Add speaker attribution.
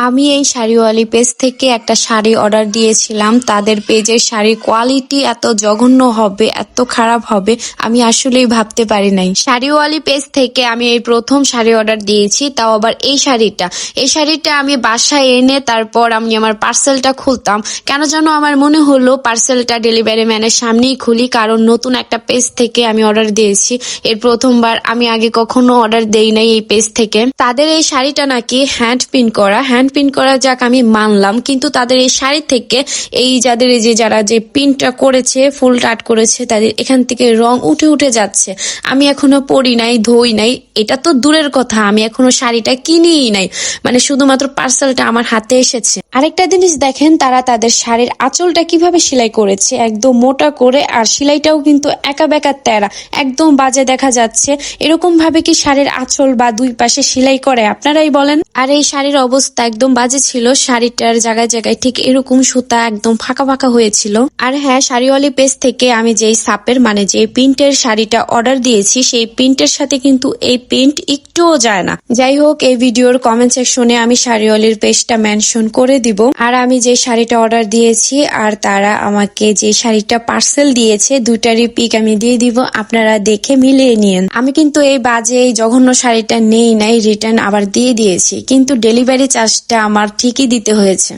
Speaker 1: আমি এই শাড়িওয়ালি পেজ থেকে একটা শাড়ি অর্ডার দিয়েছিলাম। তাদের পেজের শাড়ির কোয়ালিটি এত জঘন্য হবে, এত খারাপ হবে আমি আসলেই ভাবতে পারি নাই। শাড়িওয়ালি পেজ থেকে আমি এই প্রথম শাড়ি অর্ডার দিয়েছি, তাও আবার এই শাড়িটা আমি বাসায় এনে তারপর আমি আমার পার্সেলটা খুলতাম। কেন যেন আমার মনে হলো পার্সেলটা ডেলিভারি ম্যানের সামনেই খুলি, কারণ নতুন একটা পেজ থেকে আমি অর্ডার দিয়েছি। এর প্রথমবার, আমি আগে কখনো অর্ডার দেই নাই এই পেজ থেকে। তাদের এই শাড়িটা নাকি হ্যান্ড প্রিন্ট করা যাক আমি মানলাম, কিন্তু তাদের এই শাড়ি থেকে যাদের যারা প্রিন্টটা করেছে, ফুল টাট করেছে, তাদের এখান থেকে রং উঠে উঠে যাচ্ছে। আমি এখনো পরি নাই, ধুই নাই, এটা তো দূরের কথা, আমি এখনো শাড়িটা কিনিই নাই, মানে শুধুমাত্র পার্সেলটা আমার হাতে এসেছে। আরেকটা জিনিস দেখেন, তারা তাদের শাড়ির আঁচলটা কিভাবে সেলাই করেছে, একদম মোটা করে, আর সেলাইটাও কিন্তু একা বেকা তেরা, একদম বাজে দেখা যাচ্ছে। এরকম ভাবে কি শাড়ির আঁচল বা দুই পাশে সেলাই করে, আপনারাই বলেন। আর এই শাড়ির অবস্থা একদম বাজে ছিল, শাড়িটার জায়গায় জায়গায় ঠিক এরকম সুতা একদম ফাঁকা ফাঁকা হয়েছিল। আর হ্যাঁ, শাড়িওয়ালি পেজ থেকে আমি যেই সাপের মানে যে প্রিন্টের শাড়িটা অর্ডার দিয়েছি, সেই প্রিন্টের সাথে কিন্তু এই প্রিন্ট একটুও যায় না। যাই হোক, এই ভিডিওর কমেন্ট সেকশনে আমি শাড়িওয়ালির পেজটা মেনশন করে দিব। আর আমি যে শাড়িটা অর্ডার দিয়েছি আর তারা আমাকে যে শাড়িটা পার্সেল দিয়েছে, দুইটারই পিক আমি দিয়ে দিব, আপনারা দেখে মিলিয়ে নিয়েন। আমি কিন্তু এই বাজে এই জঘন্য শাড়িটা নেই নাই, রিটার্ন আবার দিয়ে দিয়েছি, কিন্তু ডেলিভারি চার্জটা আমার ঠিকই দিতে হয়েছে।